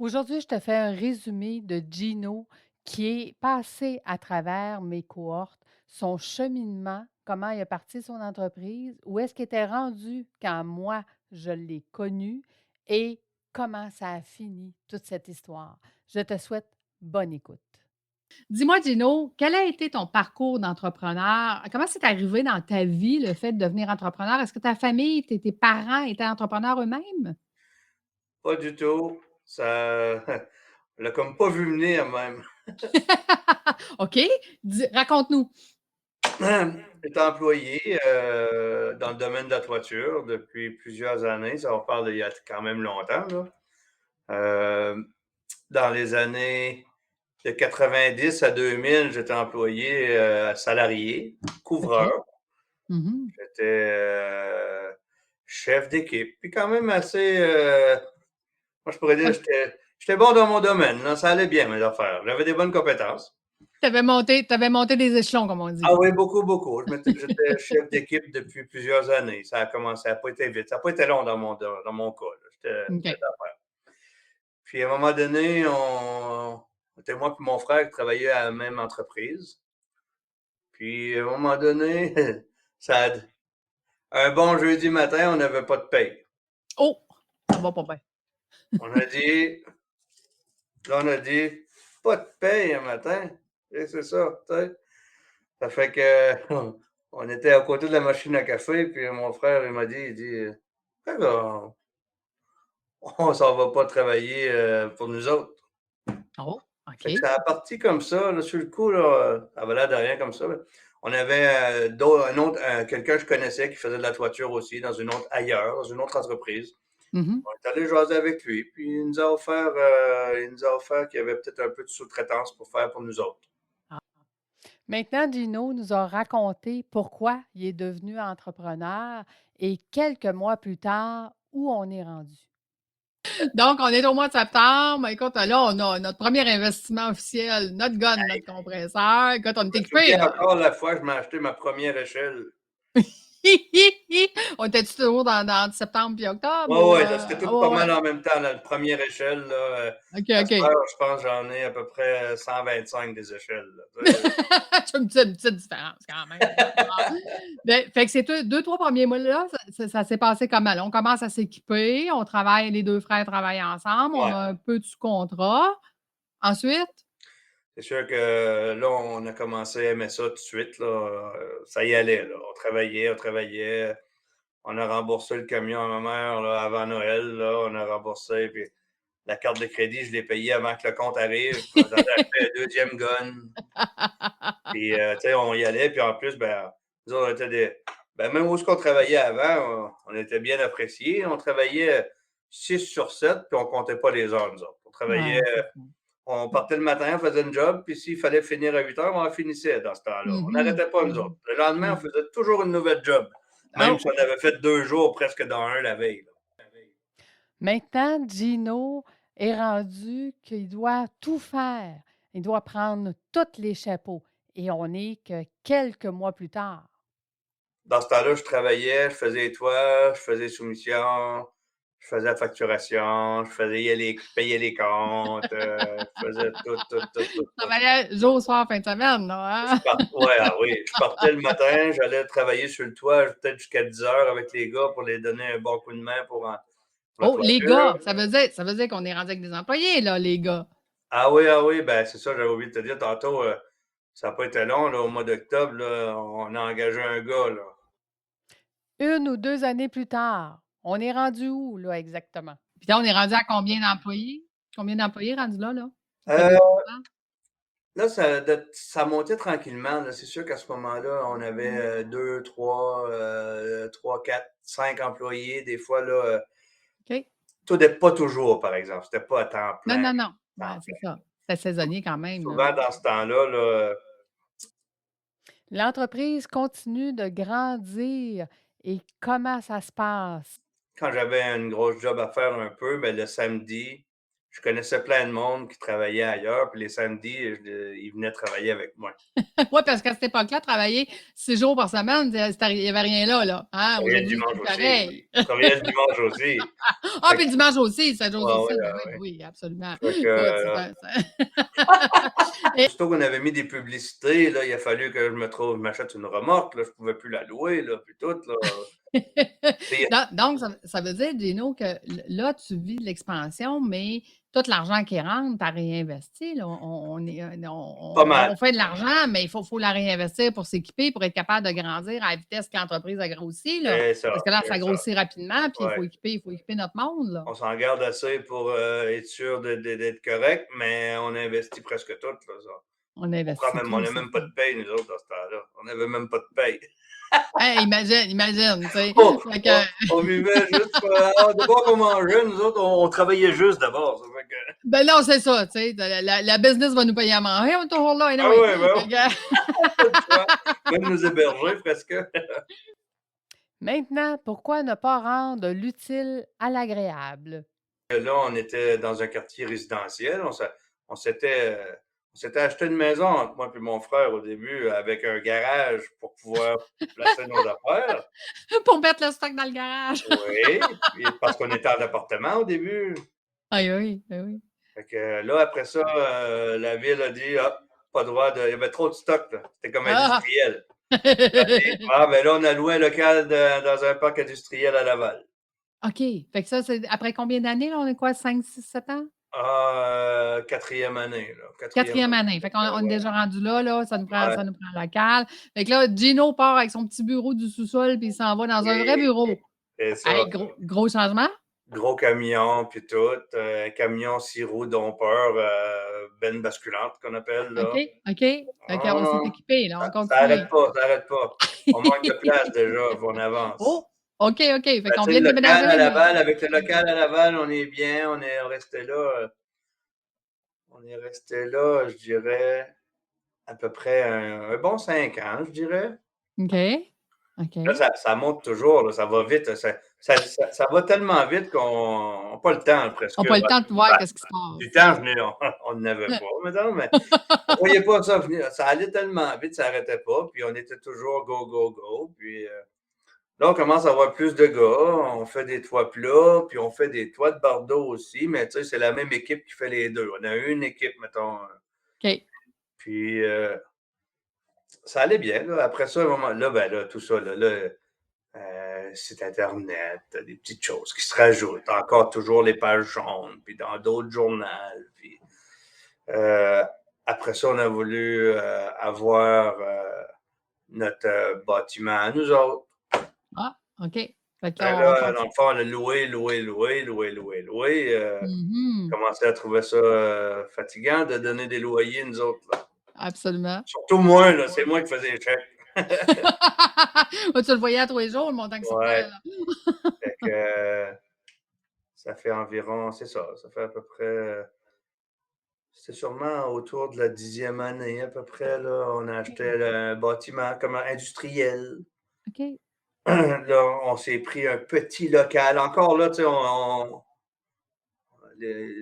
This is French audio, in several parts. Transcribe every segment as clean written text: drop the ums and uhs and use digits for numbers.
Aujourd'hui, je te fais un résumé de Gino qui est passé à travers mes cohortes, son cheminement, comment il a parti son entreprise, où est-ce qu'il était rendu quand moi, je l'ai connu et comment ça a fini toute cette histoire. Je te souhaite bonne écoute. Dis-moi, Gino, quel a été ton parcours d'entrepreneur? Comment c'est arrivé dans ta vie, le fait de devenir entrepreneur? Est-ce que ta famille, tes parents étaient entrepreneurs eux-mêmes? Pas du tout. Ça on l'a comme pas vu venir même. OK, raconte-nous. J'étais employé, dans le domaine de la toiture depuis plusieurs années. Ça, on parle d'il y a quand même longtemps, là. Dans les années de 90 à 2000, j'étais employé, salarié, couvreur. OK. Mhm. J'étais, chef d'équipe, puis quand même assez, moi je pourrais dire OK. j'étais bon dans mon domaine, là, ça allait bien mes affaires. J'avais des bonnes compétences. Tu avais monté des échelons, comme on Ah dit. oui, beaucoup, beaucoup. J'étais chef d'équipe depuis plusieurs années. Ça a commencé, ça n'a pas été vite. Ça n'a pas été long dans mon cas, là. J'étais OK. d'affaires. Puis à un moment donné, c'était moi et mon frère qui travaillions à la même entreprise. Puis à un moment donné, ça a- un bon jeudi matin, on n'avait pas de paye. Oh! Ça va pas bien. On a dit, là, on a dit, pas de paye un matin. Et c'est ça, tu sais. Ça fait que on était à côté de la machine à café, puis mon frère, il m'a dit, il dit, pourquoi on s'en va pas travailler pour nous autres? Oh, Fait que OK. ça a parti comme ça, là, sur le coup, là, ça avait l'air de rien comme ça, là. On avait un autre, quelqu'un que je connaissais qui faisait de la toiture aussi dans une autre, ailleurs, dans une autre entreprise. Mhm. On est allé jaser avec lui, puis il nous a offert qu'il y avait peut-être un peu de sous-traitance pour faire pour nous autres. Ah. Maintenant, Gino nous a raconté pourquoi il est devenu entrepreneur et quelques mois plus tard, où on est rendu. Donc, on est au mois de septembre. Écoute, là, on a notre premier investissement officiel, notre gun, notre compresseur. Écoute, on est Je me équipés, souviens là. encore la fois que je m'ai acheté ma première échelle. On était-tu toujours dans entre septembre puis octobre Ouais, ou, ouais, là, c'était ah tout pas ouais, mal ouais. en même temps, la première échelle, là, OK, à cette OK. heure, je pense que j'en ai à peu près 125 des échelles, là, tu sais. C'est une petite différence quand même, là. Bon. Ben, fait que ces 2-3 premiers mois-là, ça s'est passé comment, là? On commence à s'équiper, on travaille, les 2 frères travaillent ensemble, on Ouais, a un peu de sous-contrat. Ensuite? c'est sûr que là, on a commencé à aimer ça tout de suite, là, ça y allait, là. On travaillait, on a remboursé le camion à ma mère, là, avant Noël, là, on a remboursé, puis la carte de crédit, je l'ai payée avant que le compte arrive. On avait acheté un deuxième gun. Puis, tu sais, on y allait, puis en plus, ben, nous autres, on était même où est-ce qu'on travaillait avant, on était bien appréciés. On travaillait 6 sur 7, puis on comptait pas les heures, nous autres. On travaillait, Ouais, c'est ça. on partait le matin, on faisait une job, puis s'il fallait finir à 8 heures, on finissait dans ce temps-là. On Mhm, n'arrêtait pas, nous autres. mhm, Le lendemain, on mhm. faisait toujours une nouvelle job, même Oh! si on avait fait 2 jours presque dans un la veille, là. Maintenant, Gino est rendu qu'il doit tout faire. Il doit prendre tous les chapeaux et on n'est que quelques mois plus tard. Dans ce temps-là, je travaillais, je faisais les toits, je faisais les soumissions, je faisais la facturation, je payais les comptes, je faisais tout, tout, tout, tout, Tu tout. travaillais jour, soir, fin de semaine, là, hein? Ouais, ah oui, je partais le matin, j'allais travailler sur le toit, peut-être jusqu'à 10 heures avec les gars pour les donner un bon coup de main pour la Oh, les toiture. gars, ça veut dire qu'on est rendu avec des employés, là, les gars. Ah oui, ben c'est ça, j'avais oublié de te dire tantôt, ça n'a pas été long, là, au mois d'octobre, là, on a engagé un gars, là. 1 ou 2 années plus tard, on est rendu où, là, exactement? Puis là, on est rendu à combien d'employés? Combien d'employés rendus là, là? Ça fait 2 Euh, ans? Là, ça montait tranquillement, là. C'est sûr qu'à ce moment-là, on avait 2, 3, 4, 5 employés. Des fois, là, OK. tout n'est pas toujours, par exemple. C'était pas à temps Non, plein. non, non. Temps Ouais, c'est plein. ça. C'est saisonnier quand même, là. Souvent, dans ce temps-là, là, L'entreprise continue de grandir et comment ça se passe? quand j'avais une grosse job à faire un peu, ben, le samedi, je connaissais plein de monde qui travaillait ailleurs, puis les samedis, ils venaient travailler avec moi. Oui, parce qu'à cette époque-là, travailler 6 jours par semaine, il n'y avait rien là. Hein? Je travaillais le Aujourd'hui, dimanche c'est aussi. pareil. Je travaillais le dimanche aussi. Ah, Fait puis que, le dimanche aussi, 7 jours ouais, sur 7, ouais, oui, ouais. oui, absolument. Fait que, Écoute, aussitôt qu'on avait mis des publicités, là, il a fallu que je m'achète une remorque, là, je pouvais plus la louer, là, puis tout, là. Puis, Donc, ça veut dire, Gino, que là, tu vis de l'expansion, mais tout l'argent qui rentre, tu as réinvesti. Là. pas mal. On fait de l'argent, mais il faut la réinvestir pour s'équiper, pour être capable de grandir à la vitesse que l'entreprise a grossi. Là. C'est ça, Parce que là, ça c'est ça. grossit rapidement, puis Ouais. il faut équiper notre monde. Là. On s'en garde assez pour être sûr d'être correct, mais on investit presque tout, là, ça. On investit On tout. n'a même pas de paye, nous autres, dans ce temps-là. On n'avait même pas de paye. Hey, imagine, tu sais. Fait que, On vivait juste d'abord qu'on mangeait, nous autres, on travaillait juste d'abord. Ça fait que... ben non, c'est ça, tu sais. La business va nous payer à manger, on est toujours là. Ah ouais, ben Fait que- pas de choix. Même nous héberger, presque. Maintenant, pourquoi ne pas rendre l'utile à l'agréable? Là, on était dans un quartier résidentiel. On s'était acheté une maison entre moi et mon frère au début avec un garage pour pouvoir placer nos affaires. pour mettre le stock dans le garage. Oui, puis parce qu'on était en appartement au début. Ah oui, oui. Fait que là, après ça, la ville a dit pas droit de. Il y avait trop de stock, là. C'était comme industriel. Ben là, on a loué un local dans un parc industriel à Laval. OK. Fait que ça, c'est après combien d'années? Là? On est quoi, 5, 6, 7 ans? Quatrième année, là. Quatrième année. Fait qu'on est ouais. déjà rendu là, ça nous prend un local. Fait que là, Gino part avec son petit bureau du sous-sol, puis il s'en va dans un vrai bureau. C'est ça. Hey, gros changement? Gros camion, puis tout. Camion 6 roues dompeur, benne basculante qu'on appelle, là. OK. Fait qu'on s'est équipé, là, on continue. Ça arrête pas. On manque de place déjà, on avance. Oh! OK. Fait Ben, qu'on vient de déménager. À Laval, avec le local à Laval, on est bien. On est resté là. Je dirais, à peu près un bon 5 ans, je dirais. OK. Là, ça monte toujours, là, ça va vite. Ça va tellement vite qu'on n'a pas le temps, presque. On n'a pas le temps de voir qu'est-ce qui se passe. Du temps, on n'avait pas, maintenant, mais on ne voyait pas ça venir. Ça allait tellement vite, ça n'arrêtait pas. Puis on était toujours go. Puis là, on commence à avoir plus de gars. On fait des toits plats, puis on fait des toits de bardeaux aussi. Mais tu sais, c'est la même équipe qui fait les deux. On a une équipe, mettons. OK. Puis ça allait bien. Là. Après ça, à un moment là, tout ça, site Internet, des petites choses qui se rajoutent. Encore toujours les pages jaunes, puis dans d'autres journaux. Puis, après ça, on a voulu avoir notre bâtiment à nous autres. Ah, OK. Fait que Là, dans le fond, on a loué. On commençait à trouver ça fatigant de donner des loyers, nous autres. Là. Absolument. Surtout moi, là, c'est moi qui faisais les chèques. Tu le voyais à tous les jours, le montant que c'était. Fait que ça fait environ, c'est ça. Ça fait à peu près. C'était sûrement autour de la 10e année, à peu près. Là, on a acheté un bâtiment comme industriel. OK. Là, on s'est pris un petit local. Encore là, tu sais,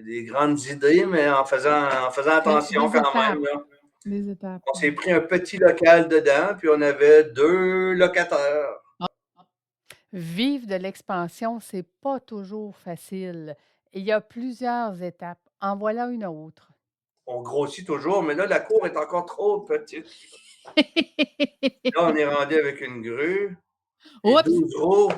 des grandes idées, mais en faisant attention quand même. Là. Les étapes. On s'est pris un petit local dedans, puis on avait 2 locataires. Vivre de l'expansion, c'est pas toujours facile. Il y a plusieurs étapes. En voilà une autre. On grossit toujours, mais là, la cour est encore trop petite. Là, on est rendu avec une grue, 12 roues,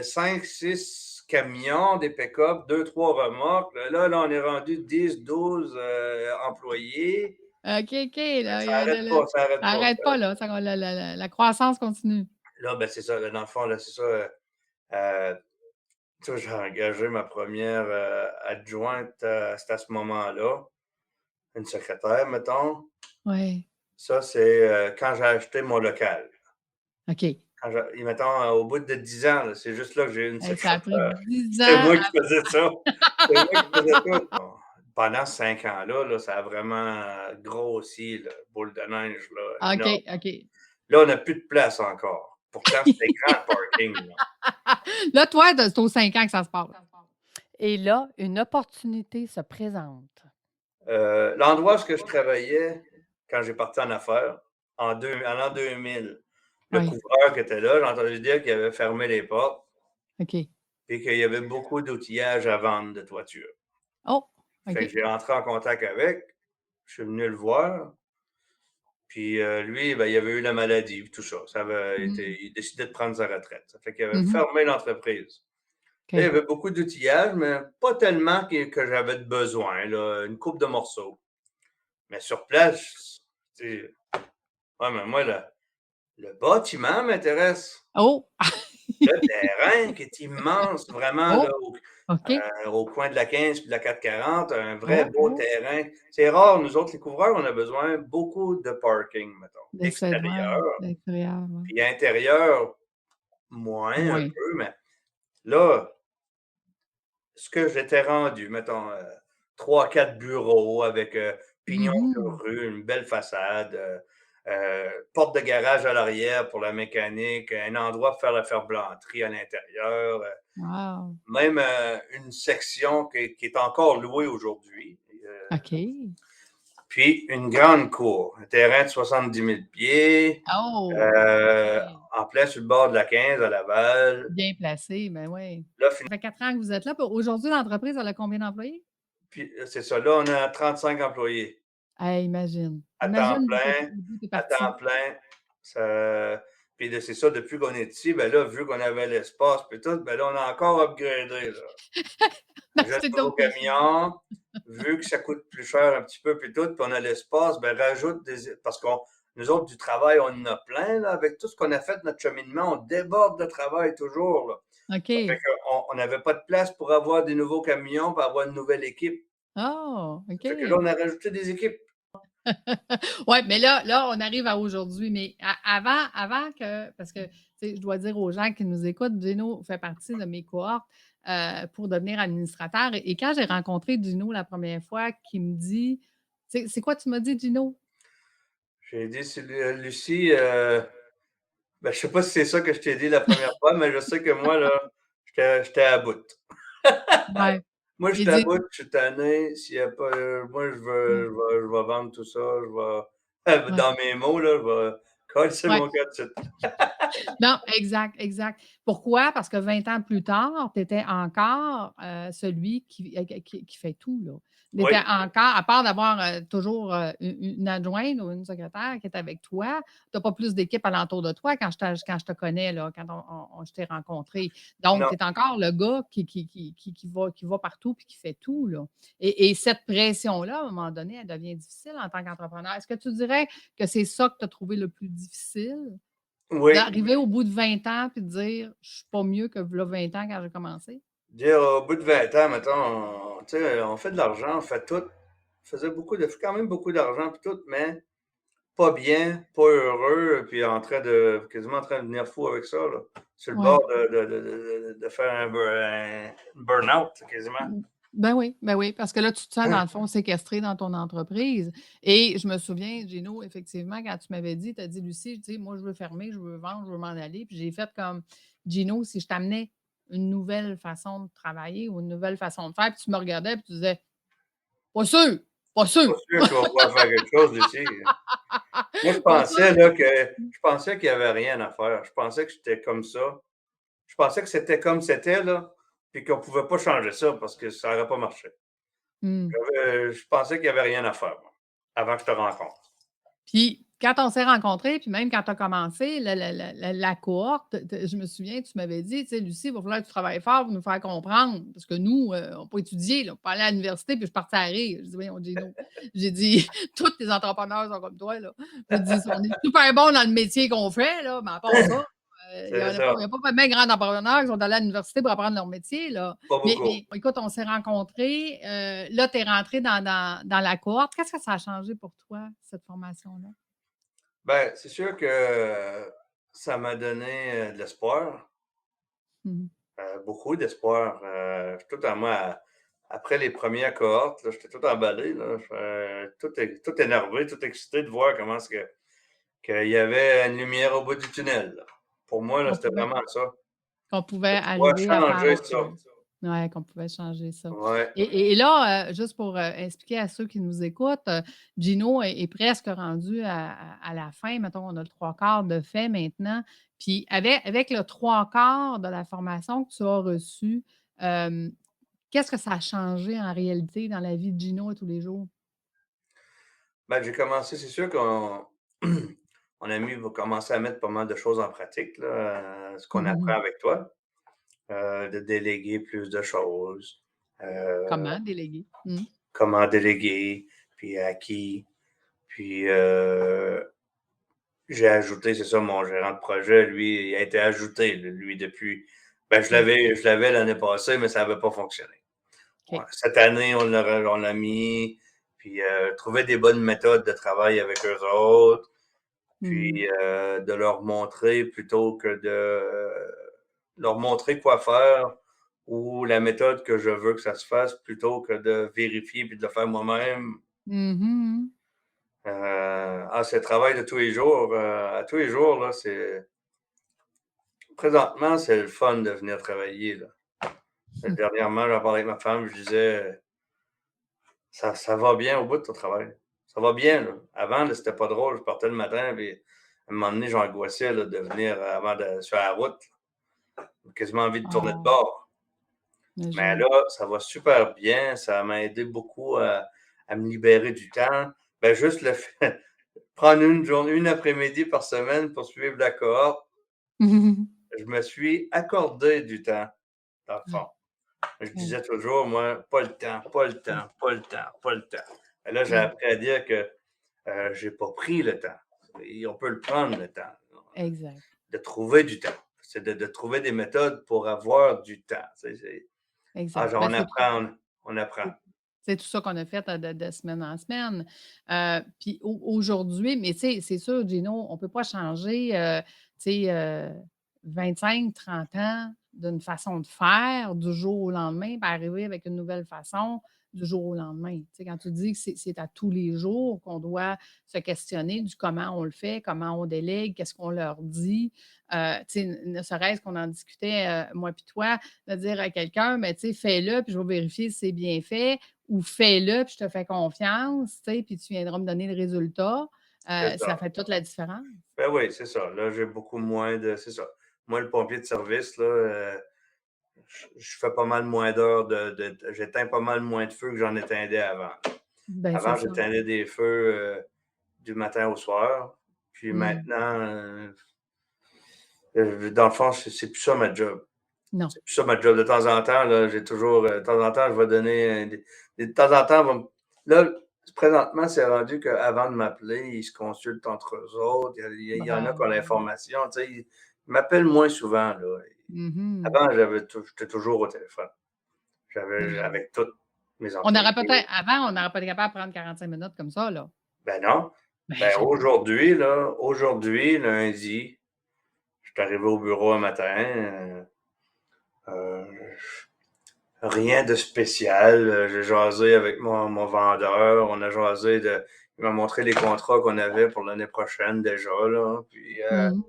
5, 6 camions, des pick-up, 2, 3 remorques. Là, on est rendu 10, 12 employés. OK. Là, ça arrête pas. Là. La croissance continue. Là, ben, c'est ça. Dans le fond, là, c'est ça. J'ai engagé ma première adjointe, c'était à ce moment-là. Une secrétaire, mettons. Oui. Ça, c'est quand j'ai acheté mon local. OK. Mettons, au bout de 10 ans, c'est juste là que j'ai eu une secrétaire. Ça a pris 10 ans. C'est moi qui faisais ça. C'est moi qui faisais tout. Pendant 5 ans-là, ça a vraiment grossi, la boule de neige. Là, OK. Là, on n'a plus de place encore. Pourtant, c'était grand le parking. Là, toi, c'est aux 5 ans que ça se passe. Et là, une opportunité se présente. L'endroit où je travaillais quand j'ai parti en affaires, en l'an 2000, le Oui, couvreur qui était là, j'ai entendu dire qu'il avait fermé les portes OK. et qu'il y avait beaucoup d'outillage à vendre de toiture. Oh, Fait que OK. j'ai rentré en contact avec, je suis venu le voir, puis lui, ben, il avait eu la maladie, puis tout ça. Mmh. Il décidait de prendre sa retraite. Ça fait qu'il avait Mmh. fermé l'entreprise. Là, il y OK. avait beaucoup d'outillage, mais pas tellement que j'avais de besoin, là, une coupe de morceaux. Mais sur place, tu sais, ouais, mais moi, le bâtiment m'intéresse. Oh! Le terrain qui est immense, vraiment, là, Oh! OK. au coin de la 15 puis de la 440, un vrai Oh, beau oh! terrain. C'est rare, nous autres, les couvreurs, on a besoin beaucoup de parking, mettons, D'essayer de voir extérieur. l'extérieur, ouais. Puis intérieur, moins un Moins. peu, mais là, ce que j'étais rendu, mettons, 3-4 bureaux avec pignon sur Mmh. rue, une belle façade, porte de garage à l'arrière pour la mécanique, un endroit pour faire la ferblanterie à l'intérieur, Wow! même une section qui est encore louée aujourd'hui. OK. Puis une grande cour, un terrain de 70 000 pieds, Oh! euh, OK. en plein sur le bord de la 15 à Laval. Bien placé, ben oui. Là, Ça fait 4 ans que vous êtes là, puis aujourd'hui, l'entreprise, elle a combien d'employés? puis c'est ça. Là, on a 35 employés Hey, imagine. à temps Imagine plein. d'où tu es À temps parti. plein. Ça... Puis c'est ça, depuis qu'on est ici, ben là, vu qu'on avait l'espace, puis tout, ben là, on a encore upgradé. Là. On achète Acheter un nouveau d'autres machines. camion, vu que ça coûte plus cher un petit peu, puis tout, puis on a l'espace, ben rajoute des. Parce qu'on nous autres, du travail, on en a plein, là, avec tout ce qu'on a fait, notre cheminement, on déborde de travail toujours. Là. Ça fait OK. qu'on n'avait pas de place pour avoir des nouveaux camions, pour avoir une nouvelle équipe. Oh! Ça fait que là, OK. on a rajouté des équipes. Ouais, mais là, on arrive à aujourd'hui. Mais avant que, parce que, tu sais, je dois dire aux gens qui nous écoutent, Gino fait partie de mes cohortes pour devenir administrateur. Et quand j'ai rencontré Gino la première fois, qui me dit, c'est quoi tu m'as dit, Gino? J'ai dit, c'est Lucie, ben, je sais pas si c'est ça que je t'ai dit la première fois, mais je sais que moi, là, j'étais à bout. Ouais. Moi, Il j'étais à dit, bout, je suis tanné. S'il y a pas, moi, ouais, je vais vendre tout ça. Je vais, ouais. dans mes mots, là, je vais casser Ouais. mon gars de suite. Non, exact, exact. Pourquoi? Parce que 20 ans plus tard, tu étais encore, celui qui fait tout, là. Tu étais Oui, encore à part d'avoir, toujours, une adjointe ou une secrétaire qui est avec toi, tu as pas plus d'équipe alentour de toi quand je te connais, là, quand je t'ai rencontré. Donc, non, tu es encore le gars qui va partout puis qui fait tout, là. Et cette pression-là, à un moment donné, elle devient difficile en tant qu'entrepreneur. Est-ce que tu dirais que c'est ça que tu as trouvé le plus difficile? oui. D'arriver au bout de 20 ans puis de dire: «Je suis pas mieux que v'là 20 ans quand j'ai commencé». Dire au bout de 20 ans, mettons, tu sais, on fait de l'argent, on fait tout. On faisait quand même beaucoup d'argent, puis tout, mais pas bien, pas heureux, puis quasiment en train de devenir fou avec ça, là. Sur le Ouais. bord de faire un burn-out, quasiment. Mmh. Ben oui, parce que là, tu te sens dans le fond séquestré dans ton entreprise et je me souviens, Gino, effectivement, quand tu m'avais dit, tu as dit: «Lucie, tu sais, moi, je veux fermer, je veux vendre, je veux m'en aller». Puis j'ai fait comme: «Gino, si je t'amenais une nouvelle façon de travailler ou une nouvelle façon de faire», puis tu me regardais puis tu disais: «Pas sûr, pas sûr, Pas sûr que tu vas pouvoir faire quelque chose d'ici. Moi, pas sûr». je pensais qu'il y avait rien à faire. Je pensais que j'étais comme ça. Je pensais que c'était comme c'était, là, puis qu'on pouvait pas changer ça parce que ça aurait pas marché. Mmh. Je pensais qu'il y avait rien à faire, moi, avant que je te rencontre. Puis, quand on s'est rencontrés, puis même quand tu as commencé la cohorte, je me souviens, tu m'avais dit, tu sais, Lucie, il va falloir que tu travailles fort pour nous faire comprendre. Parce que nous, on n'a pas étudié, là, on pas aller à l'université, puis je partais à rire. Je dis, voyons, Gino. J'ai dit, tous les entrepreneurs sont comme toi, là. J'ai dit, on est super bons dans le métier qu'on fait, là, mais à part ça, il n'y C'est a pas, ça. il y a pas bien grands entrepreneurs qui sont allés à l'université pour apprendre leur métier, là. Pas beaucoup. Mais écoute, on s'est rencontrés. Là, tu es rentré dans la cohorte. Qu'est-ce que ça a changé pour toi, cette formation-là? Ben, c'est sûr que ça m'a donné de l'espoir, Mmh. beaucoup d'espoir. Tout à moi, après les premières cohortes, là, j'étais tout emballé, là, tout énervé, tout excité de voir comment est-ce qu'il y avait une lumière au bout du tunnel. Là. Pour moi, là, Qu'on c'était pouvait vraiment ça. qu'on pouvait De pouvoir arriver à faire changer autre ça. chose. Ouais, qu'on pouvait changer ça. Ouais. Et là, juste pour, expliquer à ceux qui nous écoutent, Gino est presque rendu à la fin. Mettons, on a le 3/4 de fait maintenant. Puis avec le 3/4 de la formation que tu as reçue, hem, qu'est-ce que ça a changé en réalité dans la vie de Gino à tous les jours? Ben, j'ai commencé, c'est sûr qu'on mon ami va commencer à mettre pas mal de choses en pratique, là, ce qu'on apprend avec toi, de déléguer plus de choses, Comment déléguer? Mmh. comment déléguer, puis à qui. Puis, j'ai ajouté, c'est ça, mon gérant de projet, lui, il a été ajouté, lui, depuis. Ben, OK. je l'avais l'année passée, mais ça n'avait pas fonctionné. Ouais, OK. cette année, on l'a mis, puis trouver des bonnes méthodes de travail avec eux autres, Mmh. puis de leur montrer plutôt que de leur montrer quoi faire ou la méthode que je veux que ça se fasse plutôt que de vérifier puis de le faire moi-même. Mmh. C'est le travail de tous les jours. À tous les jours, là, c'est présentement, c'est le fun de venir travailler, là. Dernièrement, j'en parlais avec ma femme, je disais ça va bien au bout de ton travail. Ça va bien, là. Avant, là, c'était pas drôle. Je partais le matin, puis à un moment donné, j'angoissais là, de venir avant de sur la route. J'ai quasiment envie de tourner de Ah, bord. Mais imagine. là, ça va super bien. Ça m'a aidé beaucoup à me libérer du temps. Ben, juste le fait prendre une journée, une après-midi par semaine pour suivre la cohorte, je me suis accordé du temps, dans le fond. Ouais, Je ouais. disais toujours, moi, pas le temps, pas le temps, pas le temps, pas le temps. Et là, j'ai Mmh. appris à dire que j'ai pas pris le temps. Et on peut le prendre, le temps, Exact, de trouver du temps. C'est de trouver des méthodes pour avoir du temps. exact. Genre, Ben, on apprend. c'est c'est tout ça qu'on a fait, de semaine en semaine. Puis aujourd'hui, mais tu sais, c'est sûr, Gino, on ne peut pas changer, tu sais, 25-30 ans d'une façon de faire du jour au lendemain, puis arriver avec une nouvelle façon du jour au lendemain. Tu sais, quand tu dis que c'est à tous les jours qu'on doit se questionner du comment on le fait, comment on délègue, qu'est-ce qu'on leur dit, tu sais, ne serait-ce qu'on en discutait, moi puis toi, de dire à quelqu'un: «Mais tu sais, fais-le, puis je vais vérifier si c'est bien fait», ou «Fais-le, puis je te fais confiance, tu sais, puis tu viendras me donner le résultat», C'est ça ça. fait toute la différence. Ben oui, c'est ça. Là, j'ai beaucoup moins de. C'est ça. Moi, le pompier de service, là, je fais pas mal moins d'heures j'éteins pas mal moins de feux que j'en éteindais avant. Ben, c'est Avant, ça. j'éteindais des feux du matin au soir. Puis Mmh. maintenant, dans le fond, c'est plus ça ma job. Non. C'est plus ça ma job. De temps en temps, là, j'ai toujours. De temps en temps, je vais donner. De temps en temps, là, présentement, c'est rendu qu'avant de m'appeler, ils se consultent entre eux autres. Il y en a qui ont Bravo. l'information. Tu sais, ils m'appellent moins souvent. Là. Mmh. Avant, j'étais toujours au téléphone. J'avais Ouais. avec tous mes On aurait employés. peut-être avant, on n'aurait pas été capable de prendre 45 minutes comme ça, là. Ben non. Ben, Ben jamais. aujourd'hui, lundi, je suis arrivé au bureau un matin. Euh, Rien de spécial. J'ai jasé avec mon vendeur. On a jasé de. Il m'a montré les contrats qu'on avait pour l'année prochaine déjà, là. Puis Mmh.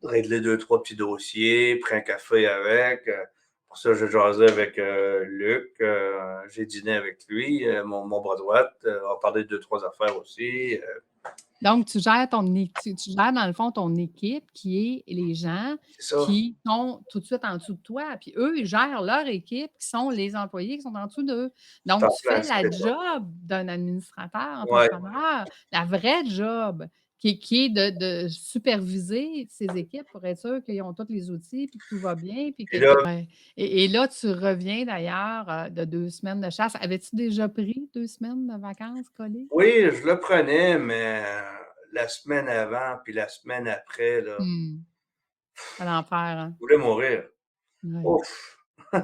régler deux, trois petits dossiers, pris un café avec. Pour ça, j'ai jasé avec Luc. J'ai dîné avec lui, mon bras droit. On a parlé de deux, trois affaires aussi. Donc tu gères tu gères dans le fond ton équipe qui est les gens C'est ça. qui sont tout de suite en dessous de toi, puis eux, ils gèrent leur équipe qui sont les employés qui sont en dessous d'eux. C'est Donc en tu plein, fais la c'est ça. job d'un administrateur, Ouais, entrepreneur, la vraie job qui est de superviser ces équipes pour être sûr qu'ils ont tous les outils, puis que tout va bien, puis puis que là, ouais et là, tu reviens d'ailleurs, de 2 semaines de chasse. Avais-tu déjà pris 2 semaines de vacances collées? oui, je le prenais, mais la semaine avant, puis la semaine après, là, Mmh. À l'enfer, hein? je voulais mourir. Ouais. Ouf! Ben,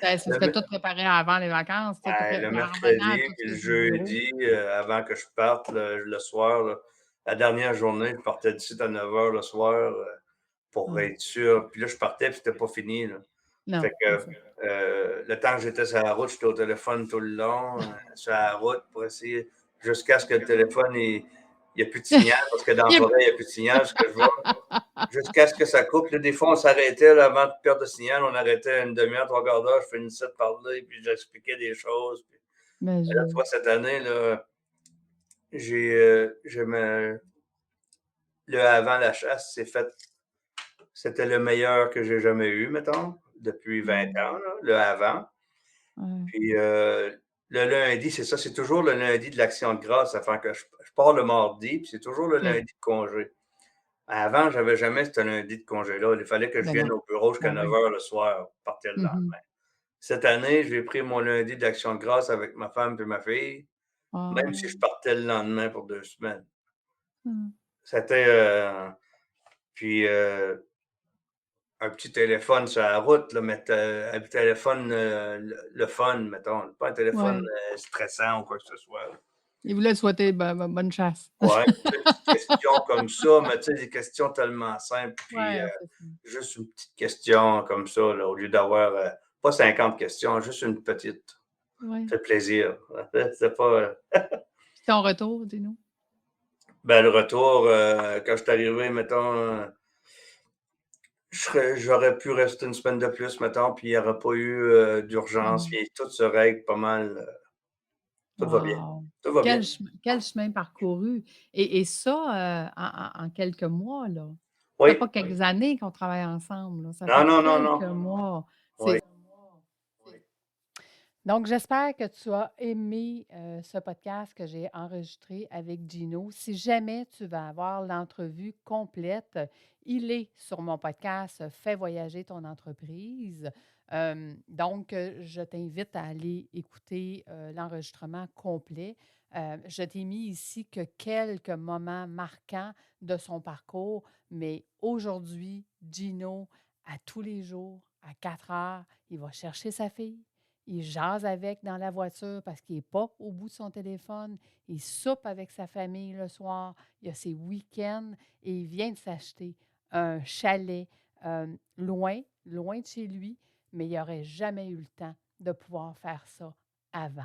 c'est parce que Le tu as préparé avant les vacances, tu as Ben, le en revenant, mercredi tout de puis le suite au bureau. jeudi, avant que je parte le soir, là, la dernière journée, je partais d'ici à 9 heures le soir, pour Ouais. être sûr. Puis là, je partais, puis c'était pas fini, là. Non, Fait c'est que, ça. le temps que j'étais sur la route, j'étais au téléphone tout le long, sur la route pour essayer jusqu'à ce que le téléphone, il y a plus de signal parce que dans Il la y a forêt, il y a plus de signal, ce que je vois. jusqu'à ce que ça coupe. Là, des fois, on s'arrêtait là, avant de perdre le signal. On arrêtait une demi-heure, trois quarts d'heure. Je finissais de parler, puis j'expliquais des choses. Puis, là, tu Imagine. vois, cette année, là, le avant la chasse, c'était le meilleur que j'ai jamais eu, mettons, depuis 20 Mmh. ans, là, le avant. Ouais. Puis le lundi, c'est ça, c'est toujours le lundi de l'Action de grâce, afin que je pars le mardi, puis c'est toujours le OK. lundi de congé. Avant, j'avais jamais ce lundi de congé-là. Il fallait que je Ben vienne non. au bureau jusqu'à Ben 9 oui. heures le soir, je partais le Mmh. lendemain. Cette année, j'ai pris mon lundi d'Action de grâce avec ma femme et ma fille, même si Ah. je partais le lendemain pour 2 semaines. Mmh. C'était, puis un petit téléphone sur la route, là, mais un téléphone, le fun, mettons, pas un téléphone Ouais. stressant ou quoi que ce soit. Il voulait te souhaiter bonne chasse. Ouais, des petites questions comme ça, mais tu sais, des questions tellement simples, puis Ouais, c'est ça. juste une petite question comme ça, là, au lieu d'avoir pas 50 questions, juste une petite. Ouais. Ça fait plaisir. C'est pas. Puis ton retour, dis-nous? Ben, le retour, quand je suis arrivé, mettons, j'aurais pu rester une semaine de plus, mettons, puis il n'y aurait pas eu d'urgence, Mmh. puis tout se règle pas mal. Tout va bien. Wow! Tout va bien. Quel chemin parcouru et ça, en quelques mois, là. Ça fait Oui. pas quelques années qu'on travaille ensemble, là, ça Non, fait non, non, non. quelques mois. Oui. C'est Donc, j'espère que tu as aimé ce podcast que j'ai enregistré avec Gino. Si jamais tu vas avoir l'entrevue complète, il est sur mon podcast Fais voyager ton entreprise. Je t'invite à aller écouter l'enregistrement complet. Je t'ai mis ici que quelques moments marquants de son parcours, mais aujourd'hui, Gino, à tous les jours, à 4 heures, il va chercher sa fille. Il jase avec dans la voiture parce qu'il n'est pas au bout de son téléphone. Il soupe avec sa famille le soir. Il a ses week-ends et il vient de s'acheter un chalet loin de chez lui, mais il n'aurait jamais eu le temps de pouvoir faire ça avant.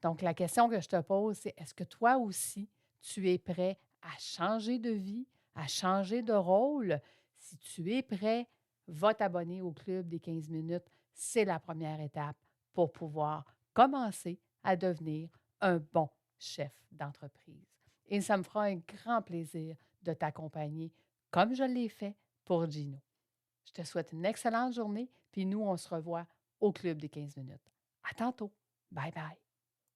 Donc, la question que je te pose, c'est est-ce que toi aussi, tu es prêt à changer de vie, à changer de rôle? Si tu es prêt, va t'abonner au club des 15 minutes. C'est la première étape pour pouvoir commencer à devenir un bon chef d'entreprise. Et ça me fera un grand plaisir de t'accompagner comme je l'ai fait pour Gino. Je te souhaite une excellente journée, puis nous, on se revoit au Club des 15 minutes. À tantôt. Bye bye.